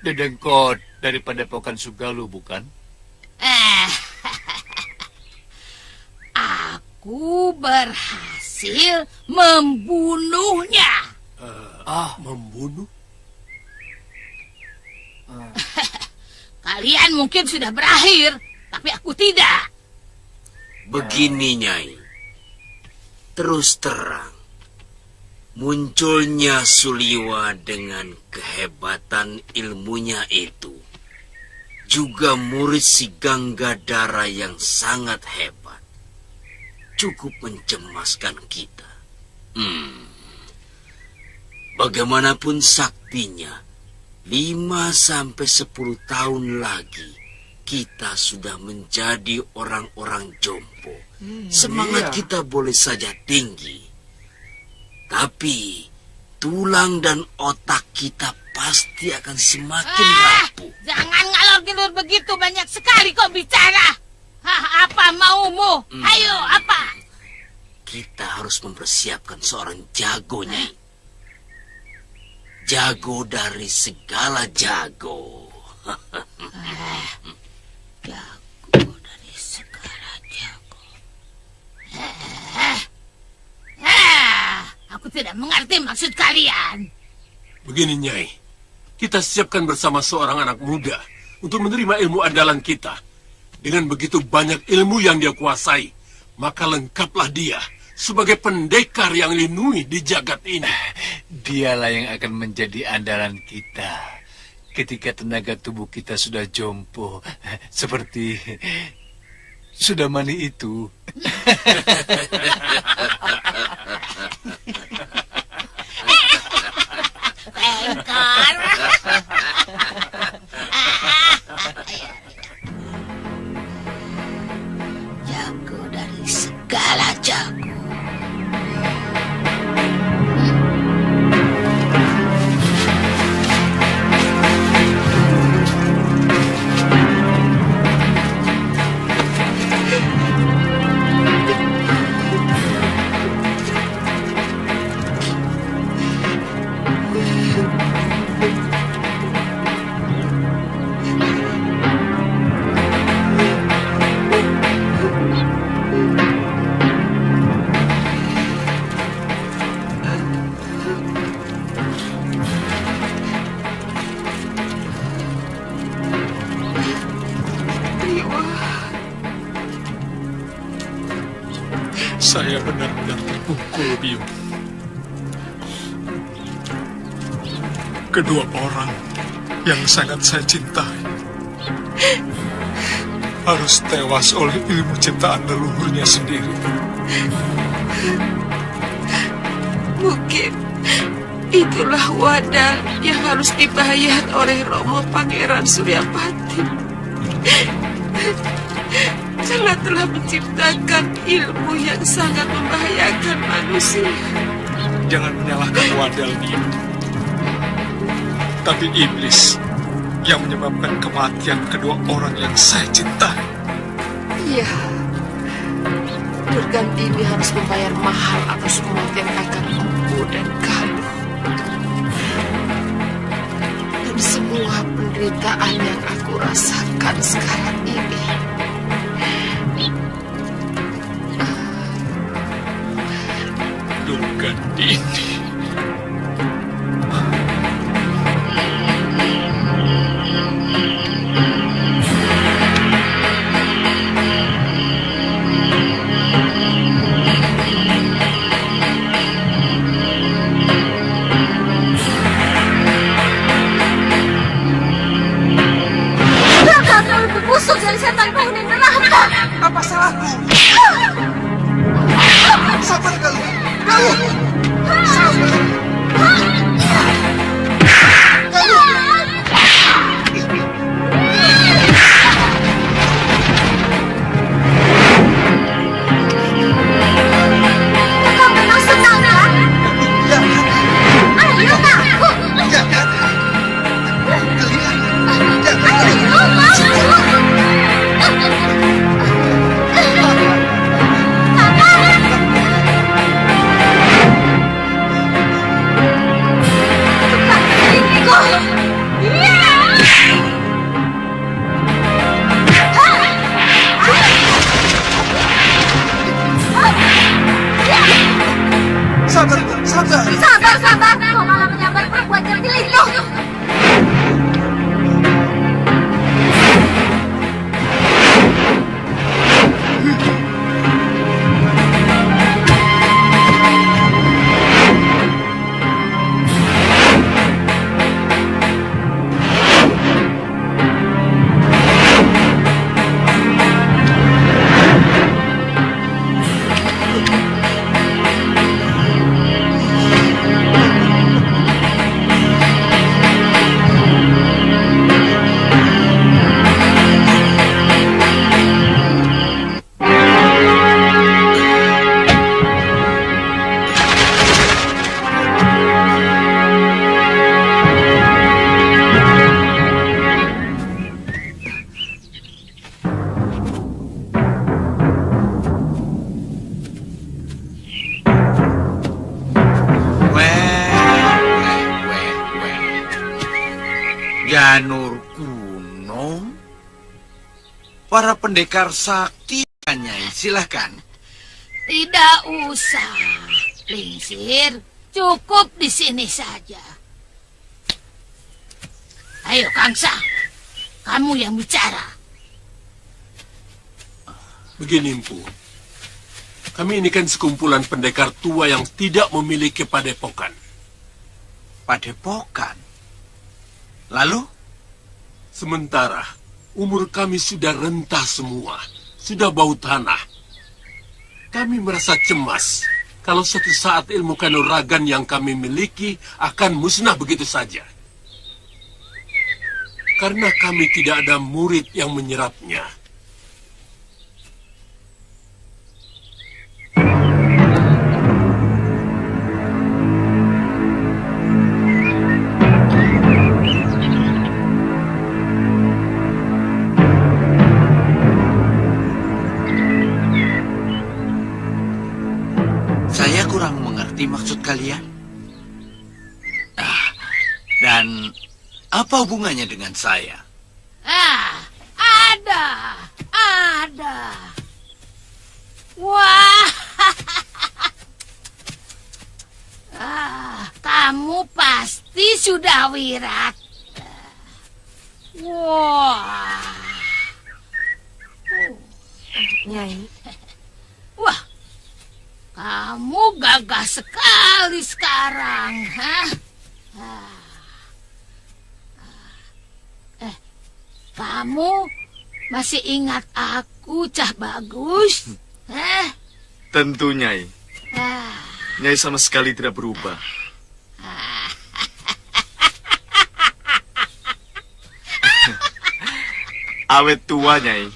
Dedengkot dari Padepokan Sugaluh, bukan? Aku berhasil membunuhnya. Membunuh? Kalian mungkin sudah berakhir, tapi aku tidak. Begini, Nyai. Terus terang, munculnya Suliwa dengan kehebatan ilmunya itu, juga murid si Ganggadara yang sangat hebat, cukup mencemaskan kita. Bagaimanapun saktinya, 5-10 tahun lagi kita sudah menjadi orang-orang jompo. Semangat kita boleh saja tinggi, tapi tulang dan otak kita pasti akan semakin rapuh. Jangan ngalor-ngidul begitu, banyak sekali kau bicara. Apa maumu? Ayo, apa? Kita harus mempersiapkan seorang jago, Nyai. Jago dari segala jago. Jago dari segala jago. Aku tidak mengerti maksud kalian. Begini, Nyai. Kita siapkan bersama seorang anak muda untuk menerima ilmu andalan kita. Dengan begitu banyak ilmu yang dia kuasai, maka lengkaplah dia sebagai pendekar yang lindungi di jagat ini. Dialah yang akan menjadi andalan kita ketika tenaga tubuh kita sudah jompo, seperti Sudamani itu. Pendekar. Jago dari segala jago. Saya benar-benar terpukul, Biung. Kedua orang yang sangat saya cintai harus tewas oleh ilmu ciptaan leluhurnya sendiri. Mungkin itulah wadah yang harus dibayar oleh Romo Pangeran Suryapati. Karena telah menciptakan ilmu yang sangat membahayakan manusia. Jangan menyalahkan Wadal, Biung. Tapi iblis yang menyebabkan kematian kedua orang yang saya cintai. Iya. Durgandini harus membayar mahal atas kematian kakak Empu dan Galuh. Dan semua penderitaan yang aku rasakan sekarang ini. Durgandini. Busuk dari setan penghuni neraka. Apa salahku? Sabar, Galuh. Sabar, kau malah menyambar perempuan kecil itu. Janur kuno, para pendekar sakti, Nyai, silahkan. Tidak usah, Lingsir. Cukup di sini saja. Ayo, Kangsa. Kamu yang bicara. Begini, Empu. Kami ini kan sekumpulan pendekar tua yang tidak memiliki padepokan. Padepokan? Lalu? Sementara umur kami sudah rentah semua, sudah bau tanah. Kami merasa cemas kalau suatu saat ilmu kanuragan yang kami miliki akan musnah begitu saja. Karena kami tidak ada murid yang menyerapnya. Maksud kalian? Dan apa hubungannya dengan saya? Ada. Wah, kamu pasti sudah wirat. Wah, Nyai. Wah, kamu gagah sekali sekarang, kamu masih ingat aku, Cah Bagus? Tentu, Nyai. Nyai sama sekali tidak berubah. Awet tua, Nyai.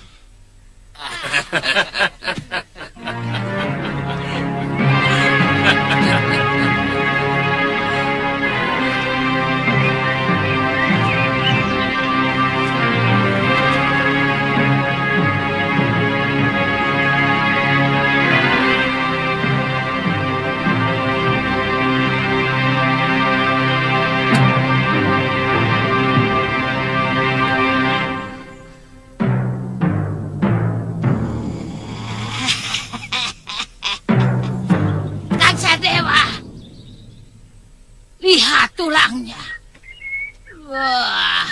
Lihat tulangnya. Wah,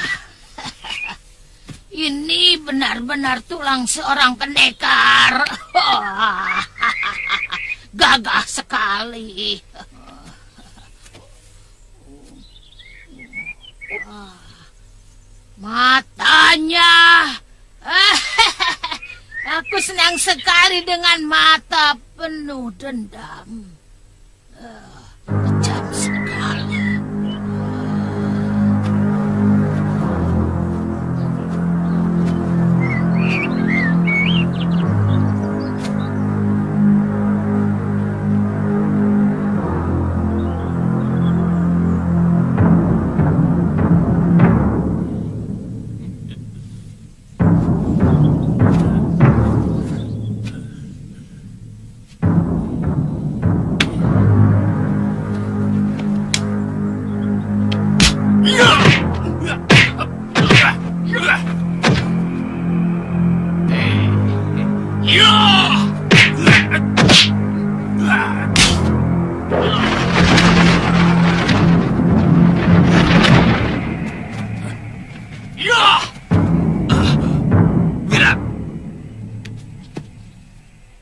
ini benar-benar tulang seorang pendekar. Gagah sekali. Matanya. Aku senang sekali dengan mata penuh dendam. Kejam sekali.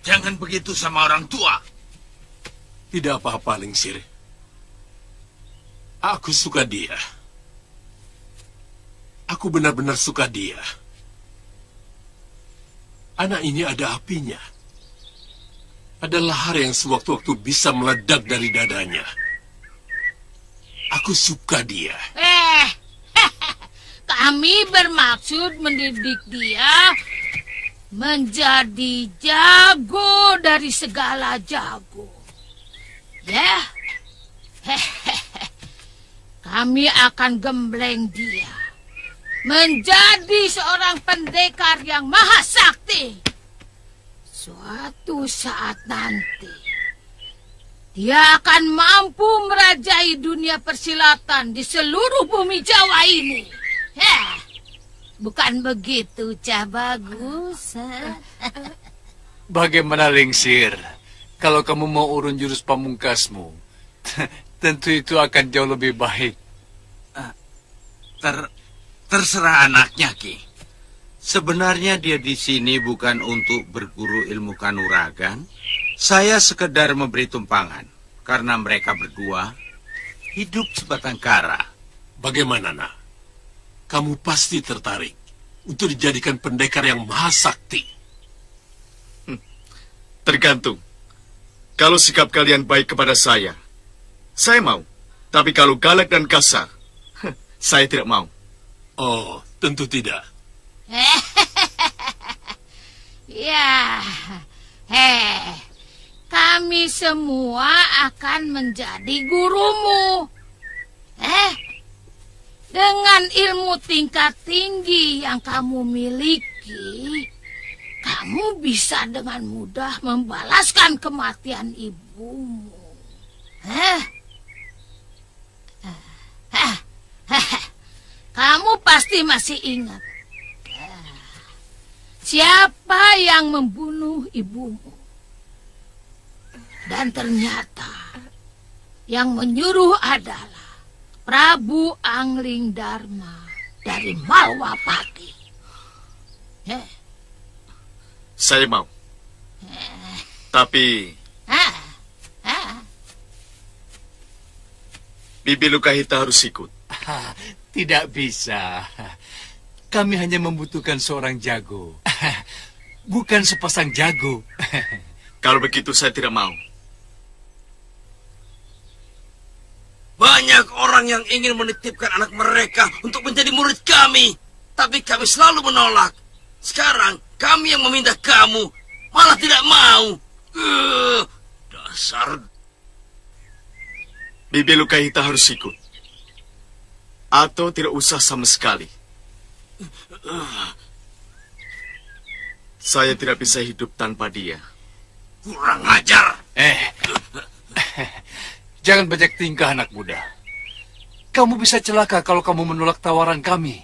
Jangan begitu sama orang tua. Tidak apa-apa, Lingsir. Aku suka dia. Aku benar-benar suka dia. Anak ini ada apinya. Ada lahar yang sewaktu-waktu bisa meledak dari dadanya. Aku suka dia. Kami bermaksud mendidik dia menjadi jago dari segala jago. Ya, kami akan gembleng dia menjadi seorang pendekar yang maha sakti. Suatu saat nanti, dia akan mampu merajai dunia persilatan di seluruh bumi Jawa ini. Bukan begitu, Cah Bagus? Bagaimana, Lingsir? Kalau kamu mau urun jurus pamungkasmu, tentu itu akan jauh lebih baik. Terserah anaknya, Ki. Sebenarnya dia di sini bukan untuk berguru ilmu kanuragan. Saya sekedar memberi tumpangan karena mereka berdua hidup sebatang kara. Bagaimana, Nak? Kamu pasti tertarik untuk dijadikan pendekar yang maha sakti. Tergantung. Kalau sikap kalian baik kepada saya mau. Tapi kalau galak dan kasar, saya tidak mau. Oh, tentu tidak. Ya, kami semua akan menjadi gurumu. Dengan ilmu tingkat tinggi yang kamu miliki, kamu bisa dengan mudah membalaskan kematian ibumu. Kamu pasti masih ingat siapa yang membunuh ibumu. Dan ternyata yang menyuruh adalah Prabu Angling Dharma dari Malwapati. Saya mau. Tapi Bibi Lukahita harus ikut. Tidak bisa. Kami hanya membutuhkan seorang jago. Bukan sepasang jago. Kalau begitu saya tidak mau. Banyak orang yang ingin menitipkan anak mereka untuk menjadi murid kami. Tapi kami selalu menolak. Sekarang kami yang meminta kamu malah tidak mau. Dasar. Bibi Lukahita harus ikut. Atau tidak usah sama sekali. Saya tidak bisa hidup tanpa dia. Kurang ajar. Jangan banyak tingkah, anak muda. Kamu bisa celaka kalau kamu menolak tawaran kami.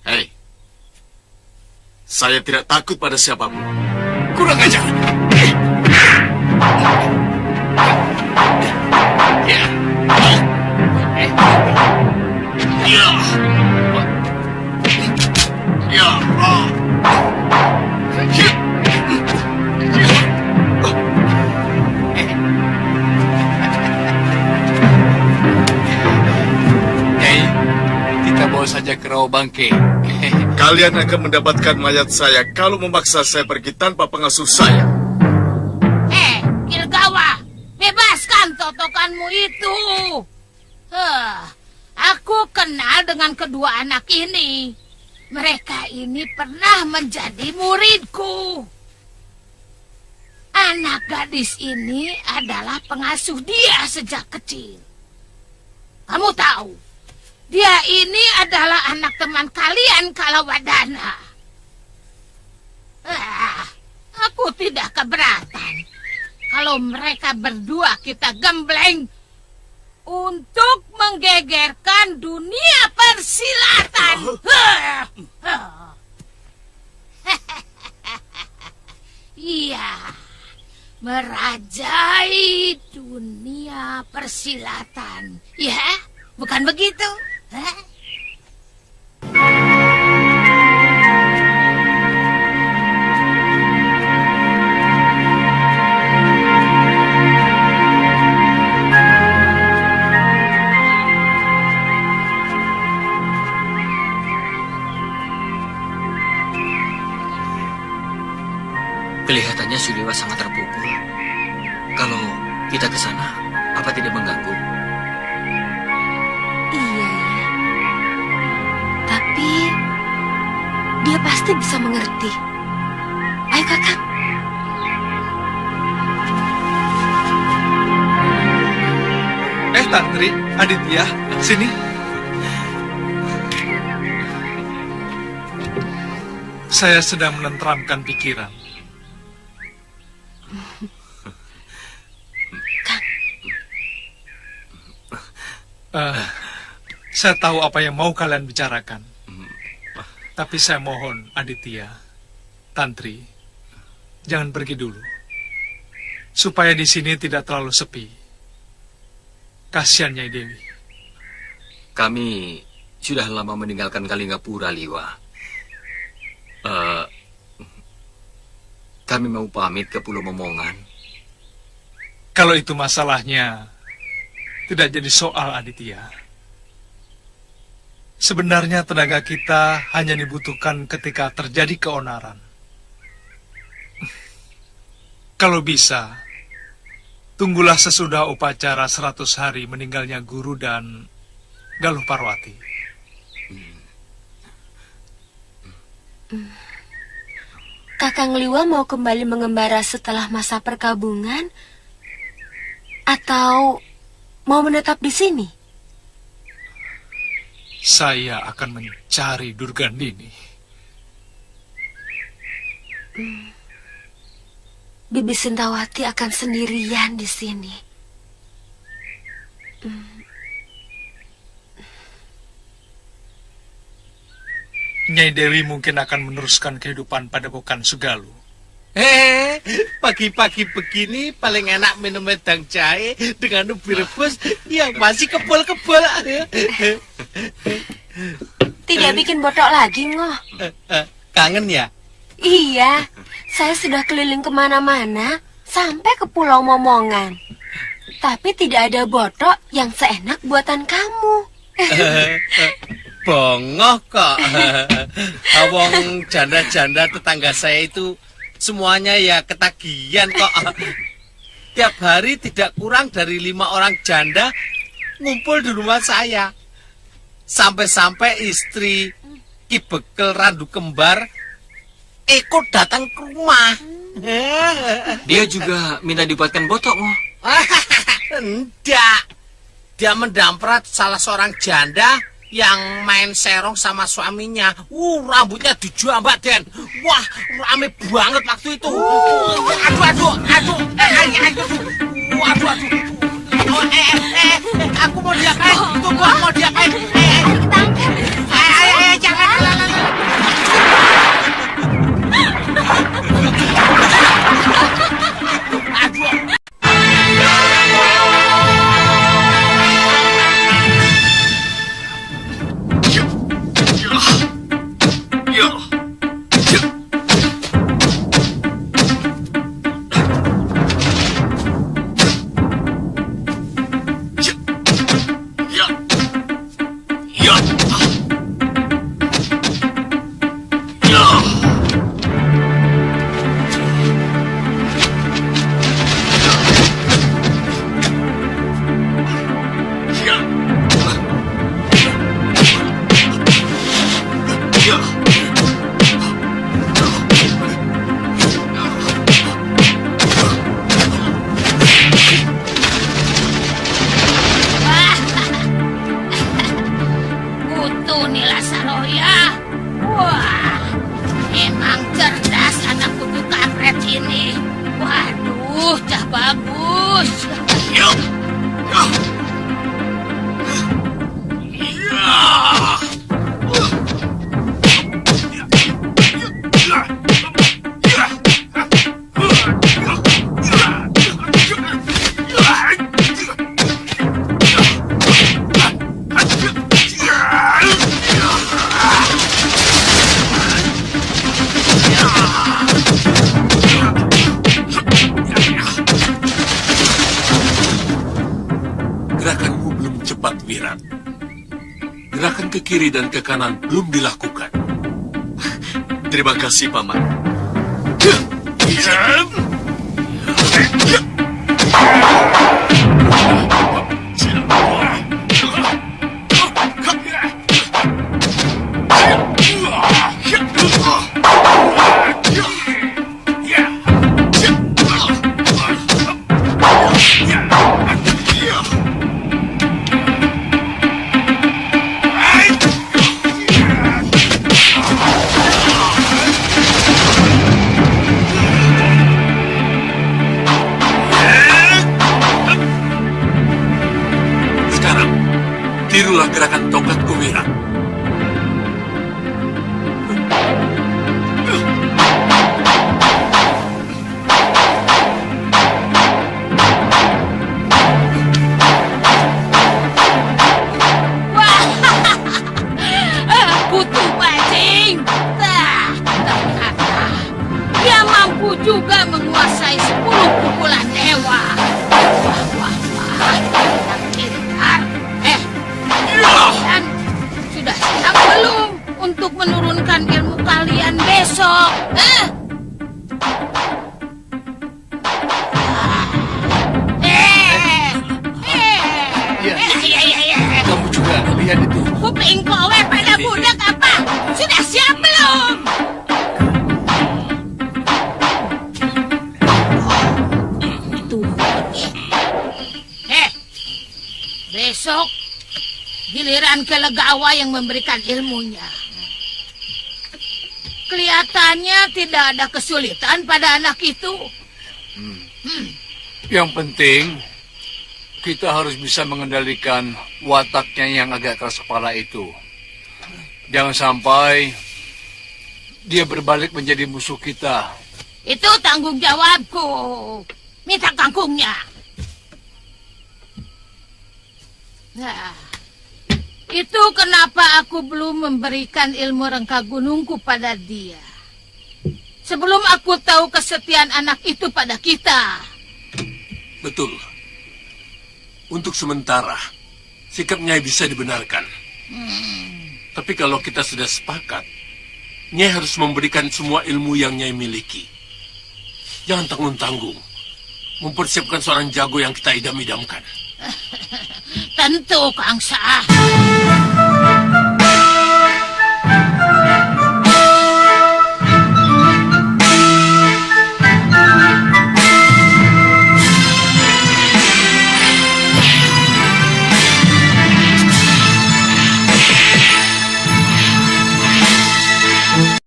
Hei, saya tidak takut pada siapapun. Kurang ajar. Saja ke rawa bangke. Kalian akan mendapatkan mayat saya kalau memaksa saya pergi tanpa pengasuh saya. dengan kedua anak ini. Mereka ini pernah menjadi muridku. Anak gadis ini adalah pengasuh dia sejak kecil. Kamu tahu, dia ini adalah anak teman kalian Kalawadana. Aku tidak keberatan kalau mereka berdua kita gembleng untuk menggegerkan dunia persilatan. Iya, merajai dunia persilatan. Ya, bukan begitu? Hah? Kelihatannya Suliwa sangat terpukul. Kalau kita ke sana, apa tidak mengganggu? Iya ya. Tapi dia pasti bisa mengerti. Ayo Kakang. Tantri, Aditya, sini. Saya sedang menenteramkan pikiran. Saya tahu apa yang mau kalian bicarakan. Tapi saya mohon, Aditya, Tantri, jangan pergi dulu. Supaya di sini tidak terlalu sepi. Kasihan Nyai Dewi. Kami sudah lama meninggalkan Kalinggapura, Liwa. Kami mau pamit ke Pulau Momongan. Kalau itu masalahnya, tidak jadi soal, Aditya. Sebenarnya tenaga kita hanya dibutuhkan ketika terjadi keonaran. Kalau bisa, tunggulah sesudah upacara 100 hari meninggalnya Guru dan Galuh Parwati. Kakang Liwa mau kembali mengembara setelah masa perkabungan? Atau mau menetap di sini? Saya akan mencari Durgandini. Bibi Sintawati akan sendirian di sini. Nyai Dewi mungkin akan meneruskan kehidupan Padepokan Sugalu. Pagi-pagi begini paling enak minum wedang jahe dengan ubi rebus yang masih kebol-kebol. Tidak bikin botok lagi, Ngoh. Kangen ya? Iya, saya sudah keliling kemana-mana sampai ke Pulau Momongan. Tapi tidak ada botok yang seenak buatan kamu. Bongoh kok. Awong janda-janda tetangga saya itu semuanya ya ketagihan kok. Tiap hari tidak kurang dari 5 orang janda ngumpul di rumah saya. Sampai-sampai istri Ki Bekel Randu Kembar ikut datang ke rumah. Dia juga minta dibuatkan botok, Ngoh. Enggak. Dia mendamprat salah seorang janda yang main serong sama suaminya. Rambutnya dijambak, Den. Wah, rame banget waktu itu. Aduh. Aku mau diapain? Tunggu, mau diapain? Ayo, jangan. Waduh, cah bagus. Gerakanmu belum cepat, Wirat. Gerakan ke kiri dan ke kanan belum dilakukan. Terima kasih, Paman. Sekarang, tirulah gerakan tongkatku, Wirat. Kutu bajing. Ternyata dia mampu juga menguasai 10 pukulan dewa. Wah, pintar. Kalian sudah siap belum untuk menurunkan ilmu kalian besok? Kamu juga lihat itu. Kuping kowe pada budak apa? Sudah siap belum? Besok giliran Kelegawa yang memberikan ilmunya. Kelihatannya tidak ada kesulitan pada anak itu. Yang penting kita harus bisa mengendalikan wataknya yang agak keras kepala itu. Jangan sampai dia berbalik menjadi musuh kita. Itu tanggung jawabku. Minta kangkungnya. Nah, itu kenapa aku belum memberikan ilmu rengka gunungku pada dia. Sebelum aku tahu kesetiaan anak itu pada kita. Betul. Untuk sementara, sikap Nyai bisa dibenarkan. Tapi kalau kita sudah sepakat, Nyai harus memberikan semua ilmu yang Nyai miliki. Jangan tanggung-tanggung mempersiapkan seorang jago yang kita idam-idamkan. Tentu, Kang Sah.